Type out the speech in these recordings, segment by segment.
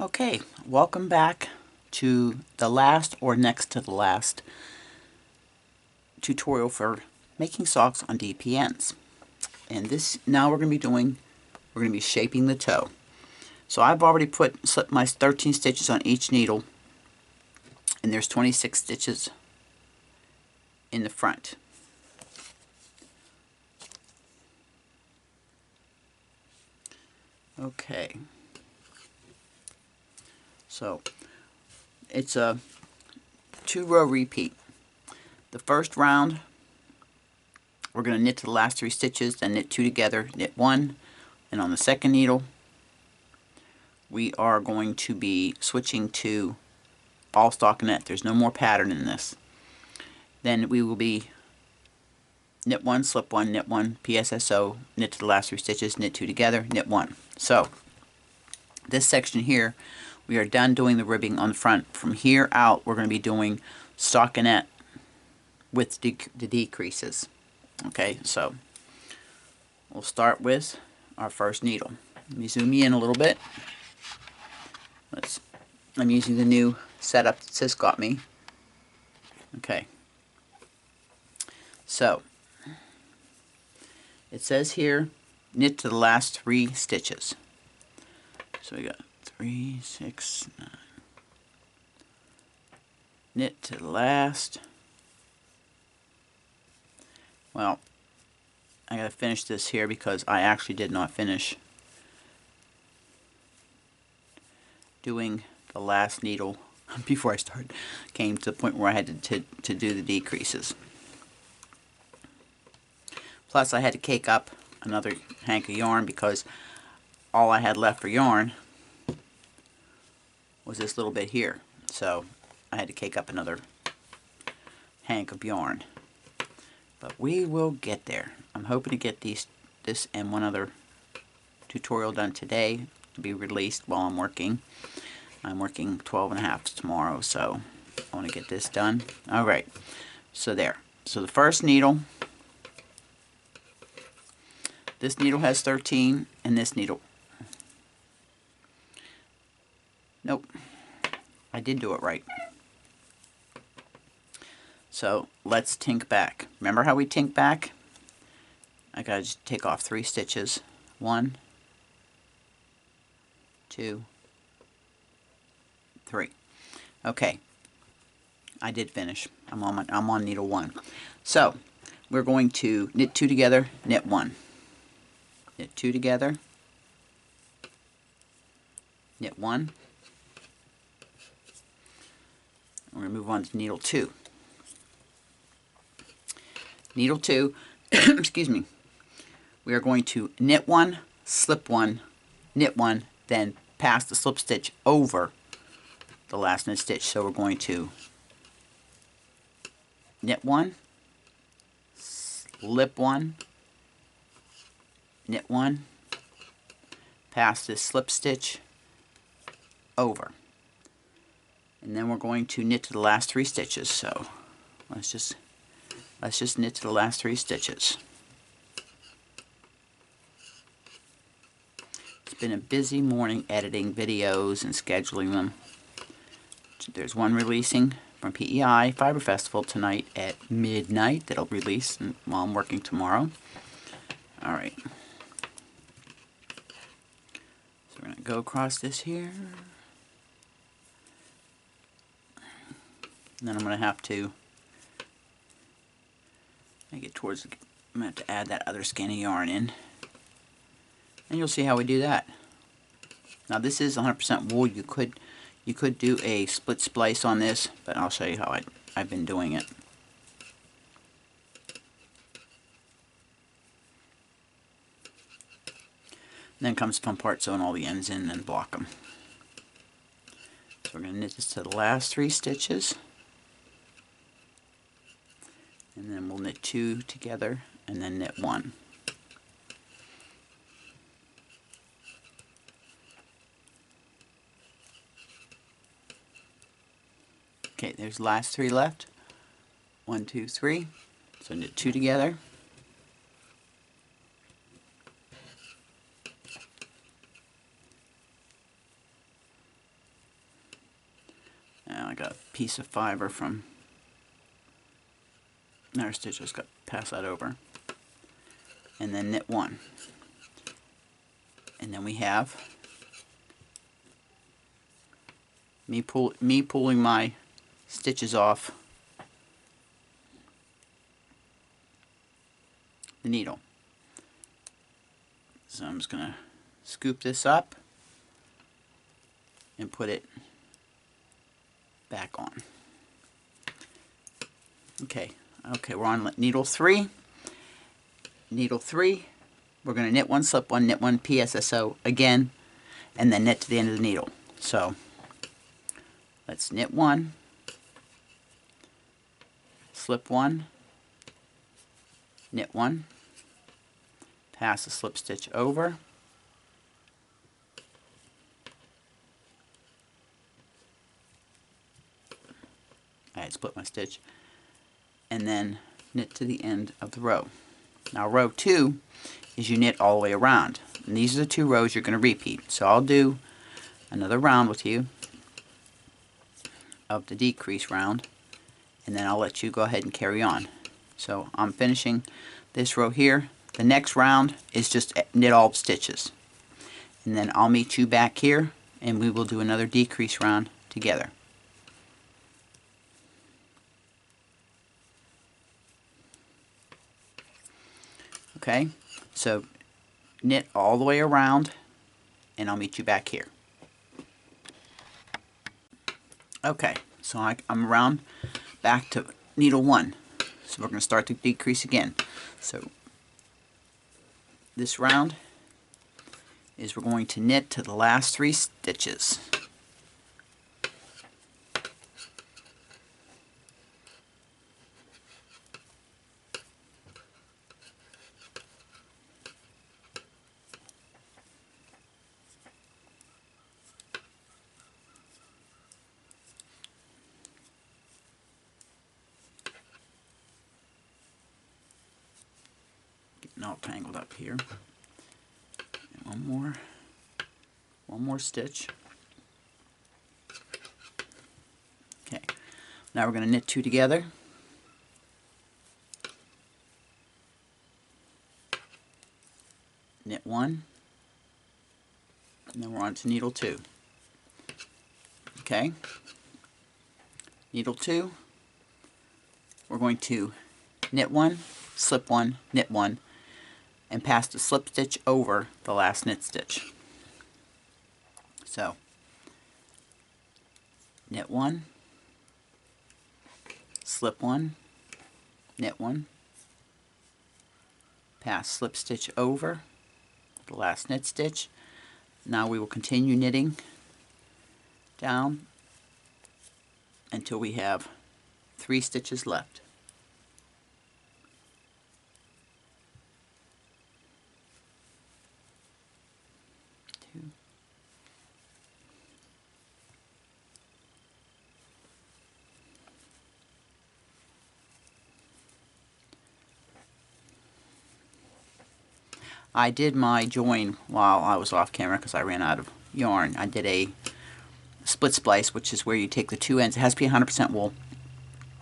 Okay, welcome back to the last or next to the last tutorial for making socks on DPNs. And this, now we're going to be shaping the toe. So I've already slipped my 13 stitches on each needle, and there's 26 stitches in the front. Okay. So it's a 2-row repeat. The first round we're going to knit to the last 3 stitches, then knit 2 together, knit 1, and on the second needle we are going to be switching to all stockinette. There's no more pattern in this. Then we will be knit 1, slip 1, knit 1, PSSO, knit to the last 3 stitches, knit 2 together, knit 1. So this section here, we are done doing the ribbing on the front. From here out, we're going to be doing stockinette with the decreases. Okay, so we'll start with our first needle. Let me zoom you in a little bit. I'm using the new setup that Sis got me. Okay, so it says here, knit to the last 3 stitches. So we got 3, 6, 9. Knit to the last. Well, I gotta finish this here because I actually did not finish doing the last needle before I came to the point where I had to do the decreases. Plus I had to cake up another hank of yarn because all I had left for yarn was this little bit here. So I had to cake up another hank of yarn. But we will get there. I'm hoping to get this and one other tutorial done today to be released while I'm working. I'm working 12.5 tomorrow, so I want to get this done. Alright, so there. So the first needle, this needle has 13, and this needle, nope, I did do it right. So let's tink back. Remember how we tink back? I gotta just take off 3 stitches. 1, 2, 3. Okay, I did finish. I'm on needle 1. So we're going to knit 2 together, knit 1, knit 2 together, knit 1. We're going to move on to needle 2. Needle 2, excuse me, we are going to knit 1, slip 1, knit 1, then pass the slip stitch over the last knit stitch. So we're going to knit 1, slip 1, knit 1, pass this slip stitch over, and then we're going to knit to the last 3 stitches. So let's just knit to the last 3 stitches. It's been a busy morning editing videos and scheduling them. There's one releasing from PEI Fiber Festival tonight at midnight that'll release while I'm working tomorrow. Alright. So we're going to go across this here. And then I'm going to have to get towards I'm going to have to add that other skein of yarn in. And you'll see how we do that. Now this is 100% wool. You could do a split splice on this, but I'll show you how I've been doing it. And then comes the fun part, sewing all the ends in and block them. So we're going to knit this to the last 3 stitches. And then we'll knit 2 together and then knit 1. Okay, there's the last 3 left. 1, 2, 3. So knit 2 together. piece of fiber from our stitch. Just got to pass that over, and then knit one, and then we have me pulling my stitches off the needle. So I'm just gonna scoop this up and put it back on. Okay, we're on needle 3. Needle 3, we're going to knit one, slip one, knit one, PSSO again, and then knit to the end of the needle. So let's knit one, slip one, knit one, pass the slip stitch over, I split my stitch, and then knit to the end of the row. Now row 2 is you knit all the way around, and these are the 2 rows you're going to repeat. So I'll do another round with you of the decrease round, and then I'll let you go ahead and carry on. So I'm finishing this row here. The next round is just knit all the stitches, and then I'll meet you back here and we will do another decrease round together. Okay, so knit all the way around and I'll meet you back here. Okay, so I'm around back to needle 1. So we're going to start the decrease again. So this round is we're going to knit to the last 3 stitches. Getting all tangled up here. And one more stitch. Okay, now we're going to knit 2 together. Knit 1, and then we're on to needle 2. Okay, needle 2, we're going to knit 1, slip 1, knit 1, and pass the slip stitch over the last knit stitch. So knit 1, slip 1, knit 1, pass slip stitch over the last knit stitch. Now we will continue knitting down until we have 3 stitches left. I did my join while I was off camera because I ran out of yarn. I did a split splice, which is where you take the 2 ends. It has to be 100% wool.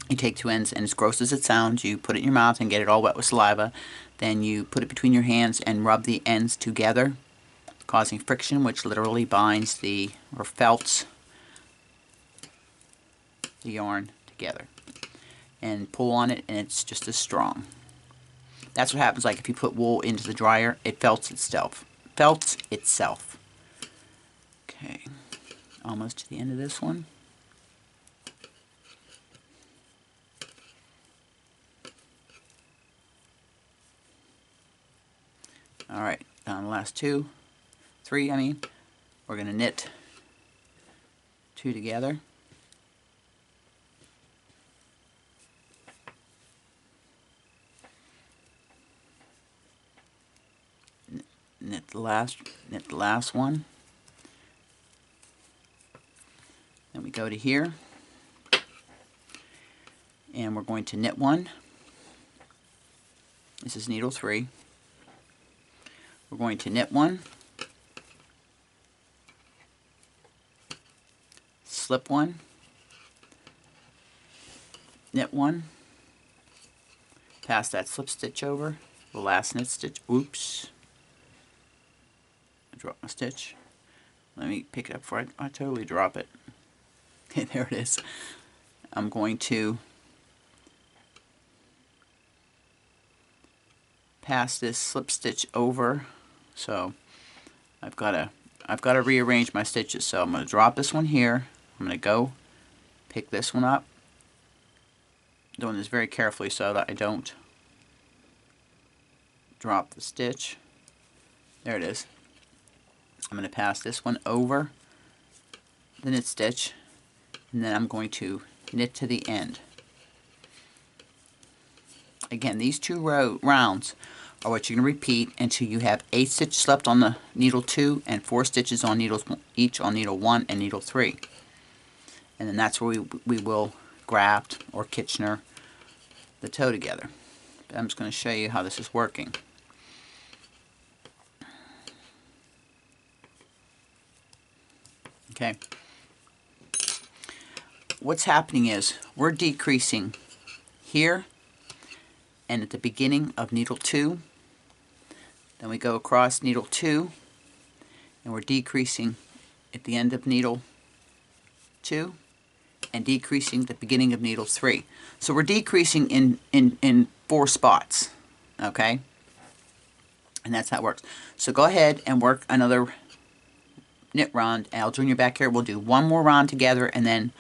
You take 2 ends, and as gross as it sounds, you put it in your mouth and get it all wet with saliva. Then you put it between your hands and rub the ends together, causing friction, which literally binds or felts the yarn together. And pull on it, and it's just as strong. That's what happens, like if you put wool into the dryer, it felts itself. Okay, almost to the end of this one. Alright, down the last 3, I mean. We're going to knit 2 together. Knit the last one. Then we go to here, and we're going to knit 1. This is needle 3. We're going to knit 1, slip 1, knit one, pass that slip stitch over the last knit stitch. Oops, I dropped my stitch. Let me pick it up before I totally drop it. Okay, there it is. I'm going to pass this slip stitch over, so I've got to rearrange my stitches. So I'm going to drop this one here. I'm going to go pick this one up. Doing this very carefully so that I don't drop the stitch. There it is. I'm going to pass this one over the knit stitch, and then I'm going to knit to the end. Again, these two rounds are what you're going to repeat until you have 8 stitches left on the needle 2 and 4 stitches on needles each on needle 1 and needle 3. And then that's where we will graft or Kitchener the toe together. But I'm just going to show you how this is working. Okay. What's happening is we're decreasing here and at the beginning of needle 2. Then we go across needle 2 and we're decreasing at the end of needle 2 and decreasing the beginning of needle 3. So we're decreasing in 4 spots, okay? And that's how it works. So go ahead and work another knit round, and I'll join you back here. We'll do one more round together, and then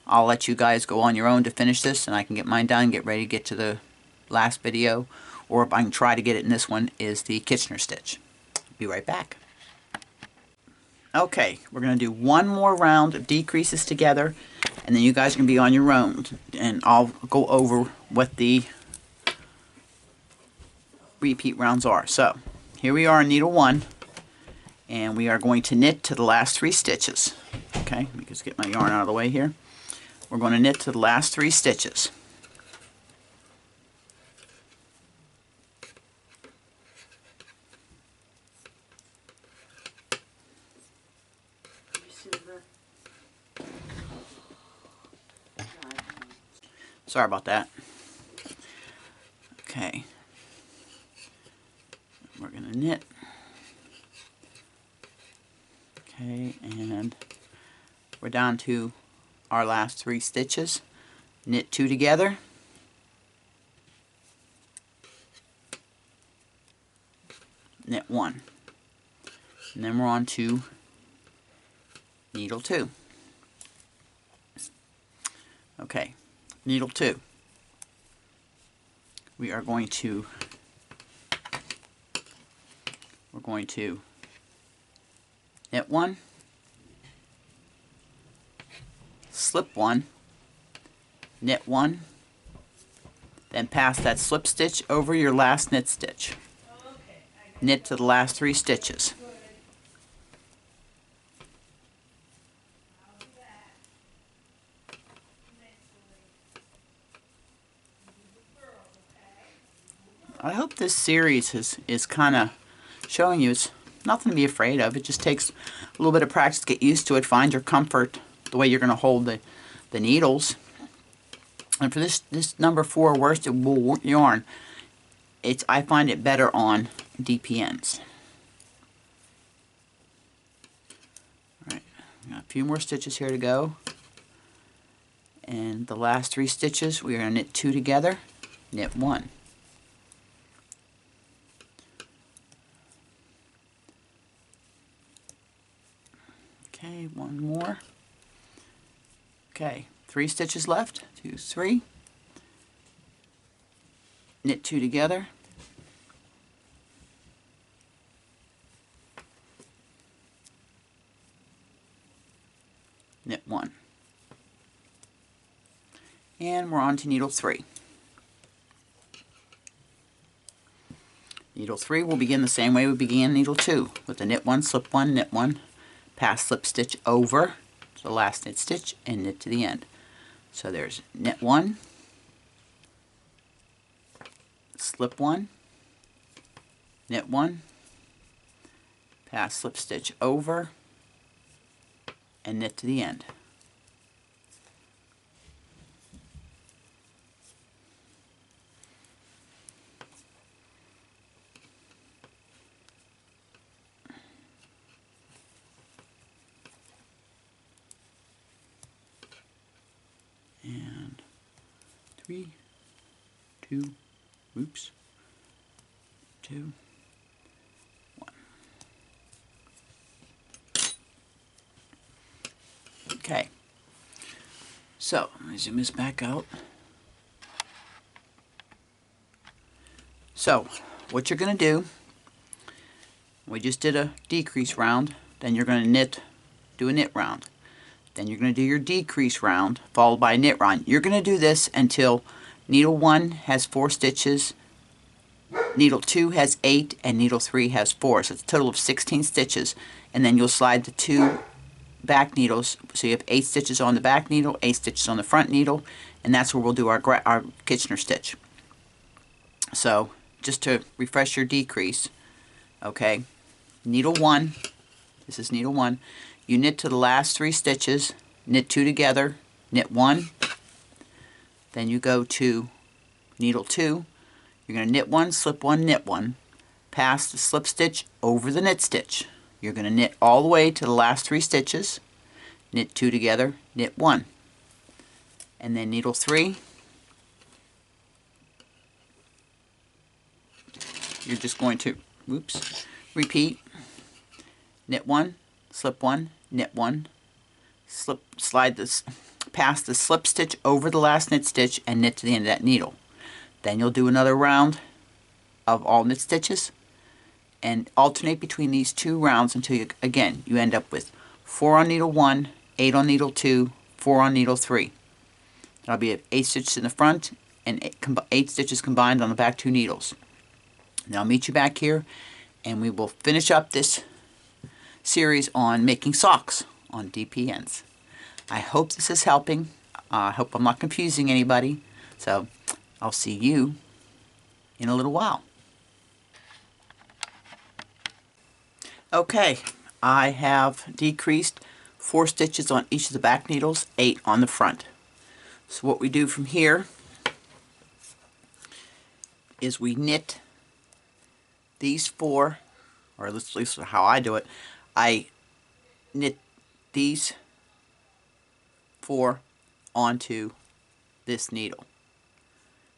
I'll let you guys go on your own to finish this, and I can get mine done, get ready to get to the last video, or if I can try to get it in this one, is the Kitchener stitch. Be right back. Okay, we're going to do one more round of decreases together, and then you guys are going to be on your own, and I'll go over what the repeat rounds are. So, here we are in needle 1, and we are going to knit to the last 3 stitches. Okay, let me just get my yarn out of the way here. We're going to knit to the last 3 stitches. Sorry about that. Okay. We're going to knit. Okay, and we're down to our last 3 stitches. Knit 2 together. Knit 1. And then we're on to needle 2. Okay, needle 2. We're going to knit 1, slip 1, knit 1, then pass that slip stitch over your last knit stitch. Knit to the last 3 stitches. I hope this series is kind of showing you it's nothing to be afraid of. It just takes a little bit of practice to get used to it, find your comfort, the way you're going to hold the needles. And for this number 4 worsted wool yarn, I find it better on DPNs. Alright, got a few more stitches here to go. And the last 3 stitches, we are going to knit 2 together, knit 1. Okay, 1 more. Okay, 3 stitches left, 2, 3. Knit 2 together. Knit 1. And we're on to needle 3. Needle 3 will begin the same way we began needle 2, with the knit 1, slip 1, knit 1, pass slip stitch over the last knit stitch, and knit to the end. So there's knit 1, slip 1, knit 1, pass slip stitch over, and knit to the end. 3, 2, oops, 2, 1. Okay, so let me zoom this back out. So what you're going to do, we just did a decrease round, then you're going to do a knit round. Then you're going to do your decrease round followed by a knit round. You're going to do this until needle 1 has 4 stitches, needle 2 has 8, and needle 3 has 4. So it's a total of 16 stitches. And then you'll slide the 2 back needles, so you have 8 stitches on the back needle, 8 stitches on the front needle, and that's where we'll do our Kitchener stitch. So just to refresh your decrease, okay, needle 1, this is needle 1, you knit to the last 3 stitches, knit 2 together, knit 1, then you go to needle 2, you're going to knit 1, slip 1, knit 1, pass the slip stitch over the knit stitch. You're going to knit all the way to the last 3 stitches, knit 2 together, knit 1, and then needle 3, you're just going to, repeat, knit 1, slip 1, knit 1, slide this, pass the slip stitch over the last knit stitch and knit to the end of that needle. Then you'll do another round of all knit stitches and alternate between these 2 rounds until you, again, you end up with 4 on needle 1, 8 on needle 2, 4 on needle 3. That'll be 8 stitches in the front and 8 stitches combined on the back 2 needles. Now I'll meet you back here and we will finish up this series on making socks on DPNs. I hope this is helping. I hope I'm not confusing anybody. So I'll see you in a little while. Okay, I have decreased 4 stitches on each of the back needles, 8 on the front. So what we do from here is we knit these 4, or at least how I do it, I knit these 4 onto this needle.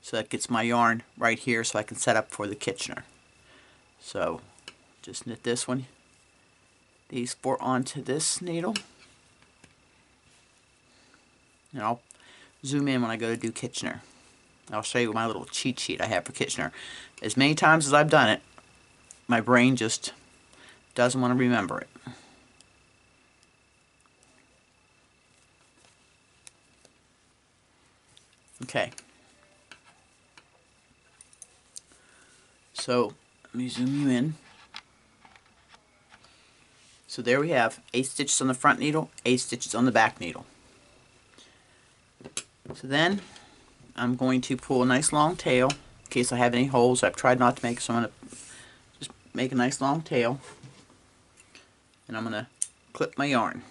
So that gets my yarn right here so I can set up for the Kitchener. So just knit this one, these 4 onto this needle. And I'll zoom in when I go to do Kitchener. I'll show you my little cheat sheet I have for Kitchener. As many times as I've done it, my brain just doesn't want to remember it. Okay. So let me zoom you in. So there we have 8 stitches on the front needle, 8 stitches on the back needle. So then I'm going to pull a nice long tail in case I have any holes. I've tried not to make, so I'm going to just make a nice long tail. And I'm going to clip my yarn.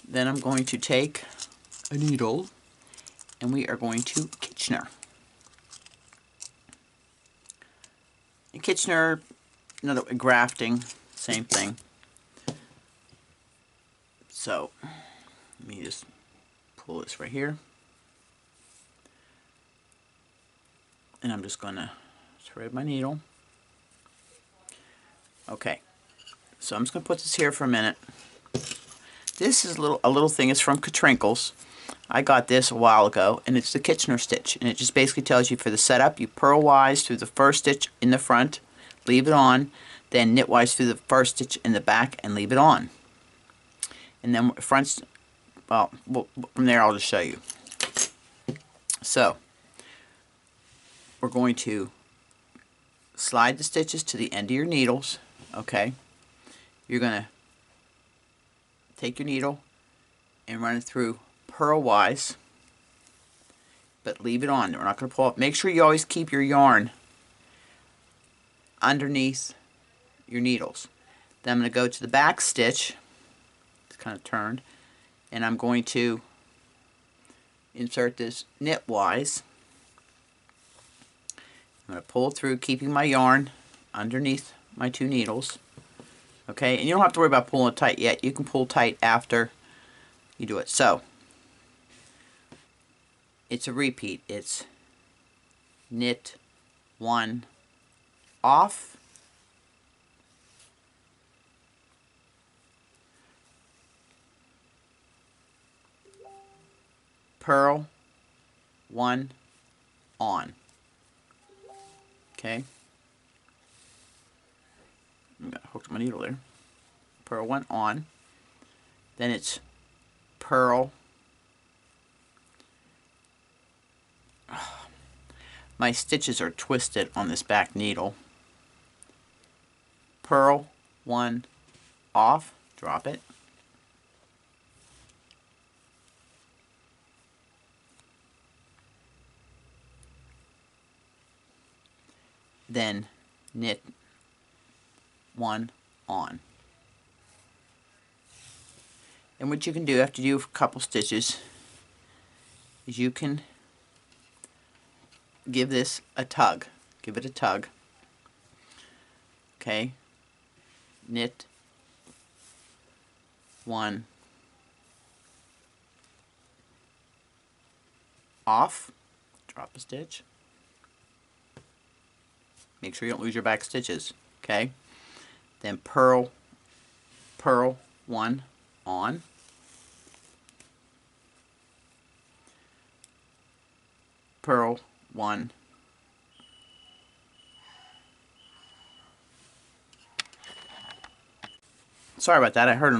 Then I'm going to take a needle and we are going to Kitchener. And Kitchener, another grafting, same thing. So let me just pull this right here. And I'm just going to thread my needle. Okay, so I'm just going to put this here for a minute. This is a little thing. It's from Katrinkles. I got this a while ago, and it's the Kitchener stitch. And it just basically tells you for the setup, you purlwise through the first stitch in the front, leave it on, then knitwise through the first stitch in the back and leave it on. And then front, well, from there I'll just show you. So we're going to slide the stitches to the end of your needles. Okay, you're going to take your needle and run it through purlwise, but leave it on. We're not going to pull up. Make sure you always keep your yarn underneath your needles. Then I'm going to go to the back stitch. It's kind of turned, and I'm going to insert this knitwise. I'm going to pull through, keeping my yarn underneath my 2 needles. Okay, and you don't have to worry about pulling it tight yet. You can pull tight after you do it. So it's a repeat. It's knit 1 off, purl 1 on. Okay, I'm gonna hook my needle there. Purl 1 on. Then it's purl. My stitches are twisted on this back needle. Purl 1 off, drop it. Then knit 1 on. And what you can do after you do a couple stitches is you can give this a tug. Give it a tug. Okay. Knit 1 off, drop a stitch. Make sure you don't lose your back stitches. Okay. Then purl 1 on. Purl 1 . Sorry about that. I heard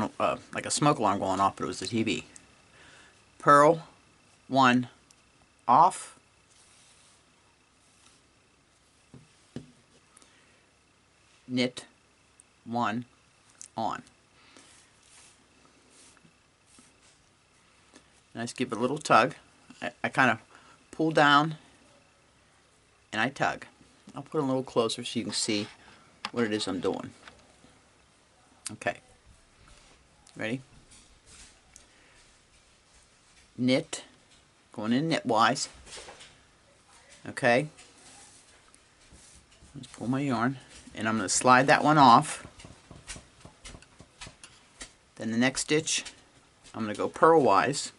like a smoke alarm going off, but it was the TV. Purl 1 off. Knit 1 on. And I just give it a little tug. I kind of pull down and I tug. I'll put it a little closer so you can see what it is I'm doing. Okay. Ready? Knit. Going in knitwise. Okay. Let's pull my yarn. And I'm going to slide that one off. Then the next stitch, I'm going to go purlwise.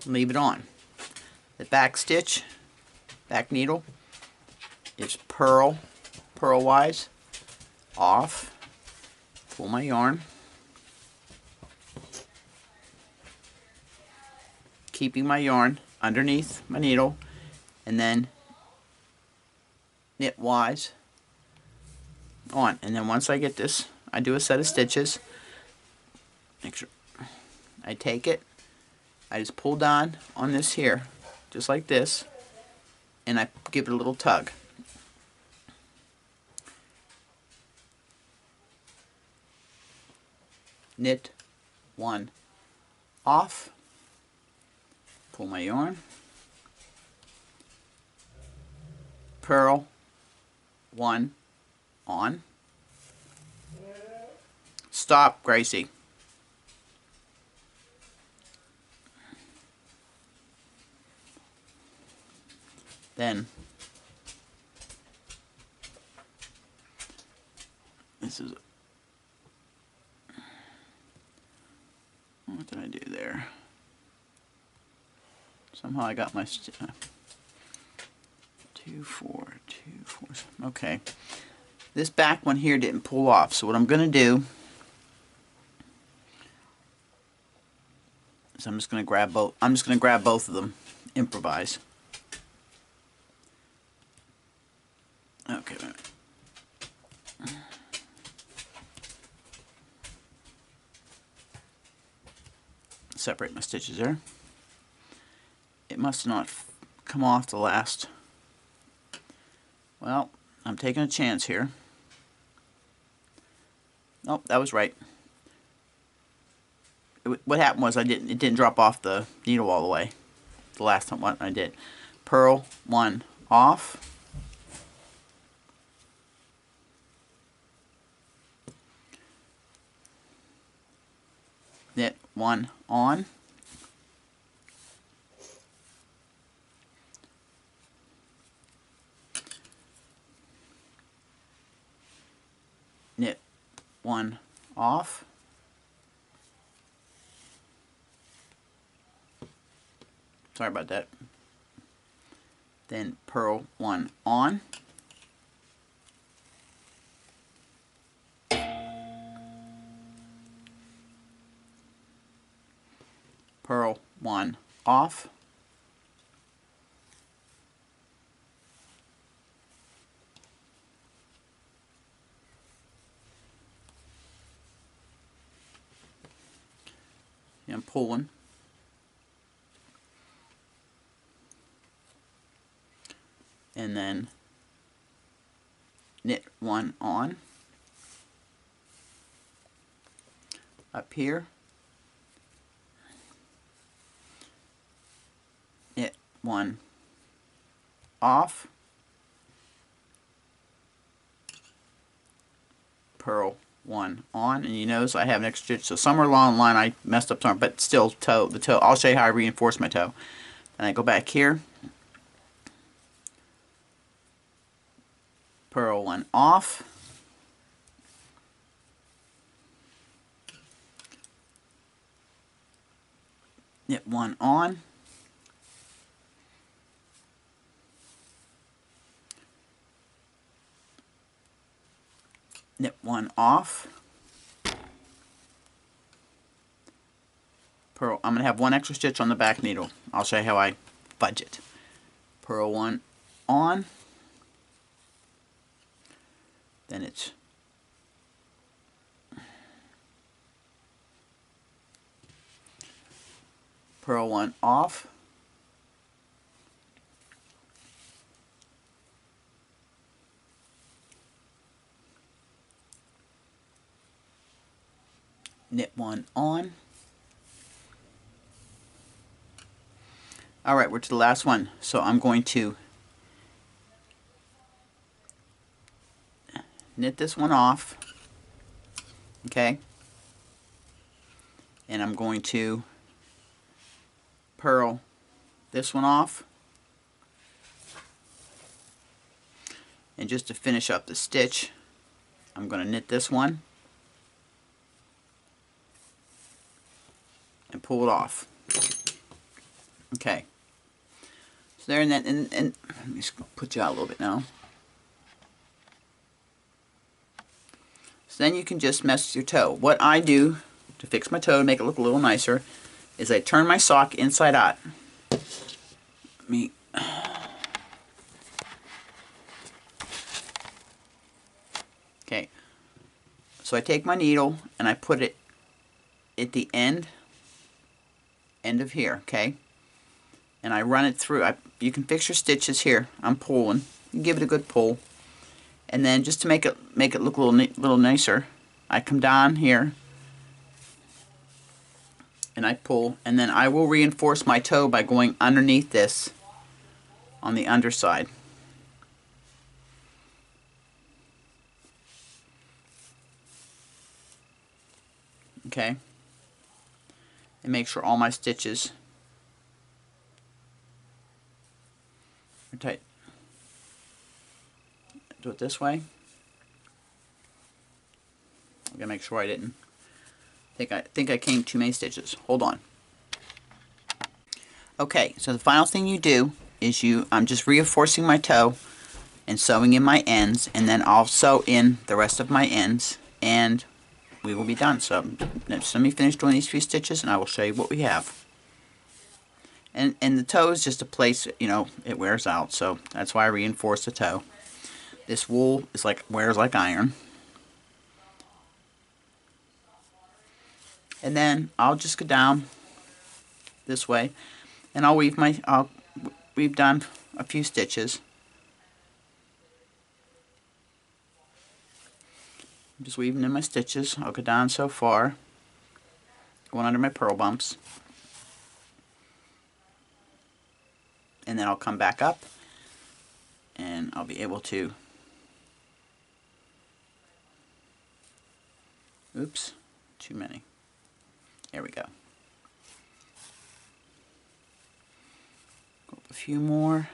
Leave it on. The back stitch, back needle, is purlwise, off, pull my yarn, keeping my yarn underneath my needle, and then knitwise on. And then once I get this, I do a set of stitches. Make sure I take it, I just pull down on this here, just like this, and I give it a little tug. Knit 1 off, pull my yarn, purl 1 on. Stop, Gracie. Then this is, what did I do there? Somehow I got my 2, 4, 2, 4. Okay, this back one here didn't pull off, so what I'm going to do is I'm just going to grab both. I'm just going to grab both of them. Improvise. Okay. Separate my stitches there. It must not come off the last. Well, I'm taking a chance here. Nope, that was right. What happened was it didn't drop off the needle all the way. The last time what I did. Purl 1 off. Knit 1 on. Knit 1 off. Sorry about that. Then purl one on. Purl one off. And I'm pulling. And then knit one on. Up here. Knit one off. Purl one on, and you notice I have an extra stitch, so somewhere along the line I messed up somewhere, but still the toe, I'll show you how I reinforce my toe. And I go back here, purl one off, knit one on, knit one off, purl. I'm going to have one extra stitch on the back needle. I'll show you how I fudge it. Purl one on, then it's purl one off, knit one on. Alright, we're to the last one, so I'm going to knit this one off, okay, and I'm going to purl this one off, and just to finish up the stitch I'm going to knit this one and pull it off. Okay, so there, and let me just put you out a little bit now. So then you can just mess with your toe. What I do to fix my toe to make it look a little nicer is I turn my sock inside out. Okay, so I take my needle and I put it at the end of here, okay, and I run it through. You can fix your stitches here. I'm pulling. You give it a good pull, and then just to make it look a little nicer, I come down here and I pull, and then I will reinforce my toe by going underneath this on the underside. Okay, and make sure all my stitches are tight. Do it this way. I'm gonna make sure I didn't think I came too many stitches. Hold on. Okay, so the final thing you do is I'm just reinforcing my toe and sewing in my ends, and then I'll sew in the rest of my ends, and we will be done. So let me finish doing these few stitches and I will show you what we have. And the toe is just a place, you know, it wears out, so that's why I reinforce the toe. This wool is wears like iron. And then I'll just go down this way and I'll weave down a few stitches. I'm just weaving in my stitches. I'll go down so far, going under my purl bumps, and then I'll come back up and I'll be able to, oops, too many. There we go. Go up a few more.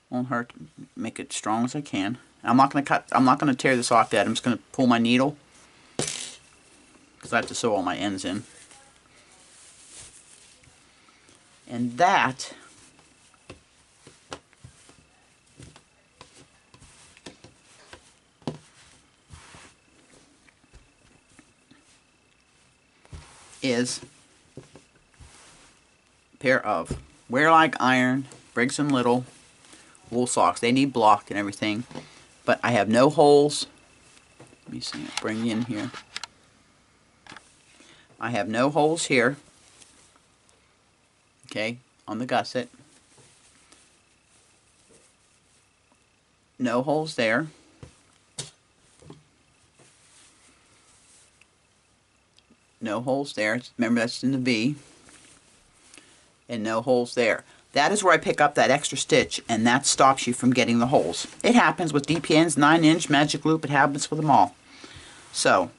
Won't hurt. Make it strong as I can. I'm not going to tear this off yet. I'm just going to pull my needle because I have to sew all my ends in. And that is a pair of Wear Like Iron Briggs & Little wool socks. They need block and everything, but I have no holes. Let me see, I'll bring you in here. I have no holes here, okay, on the gusset. No holes there. No holes there. Remember, that's in the V. And no holes there. That is where I pick up that extra stitch, and that stops you from getting the holes. It happens with DPNs, 9-inch, magic loop. It happens with them all. So,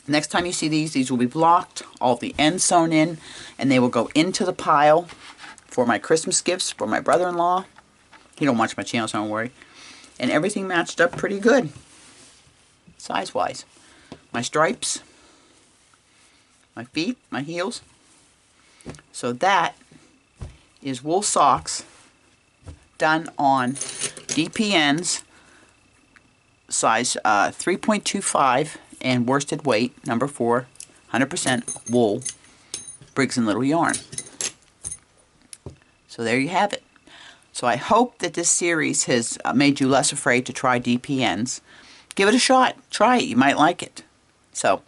next time you see these will be blocked, all the ends sewn in, and they will go into the pile for my Christmas gifts for my brother-in-law. He don't watch my channel, so don't worry. And everything matched up pretty good, size-wise. My stripes, my feet, my heels. So that is wool socks done on DPNs, size 3.25 and worsted weight, number 4, 100% wool, Briggs & Little yarn. So there you have it. So I hope that this series has made you less afraid to try DPNs. Give it a shot. Try it. You might like it. So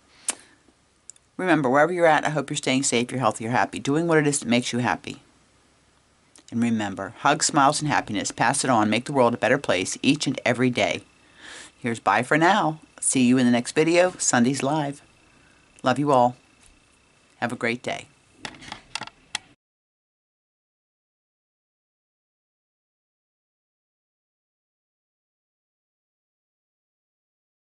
remember, wherever you're at, I hope you're staying safe, you're healthy, you're happy, doing what it is that makes you happy. And remember, hugs, smiles, and happiness. Pass it on. Make the world a better place each and every day. Here's bye for now. See you in the next video. Sundays Live. Love you all. Have a great day.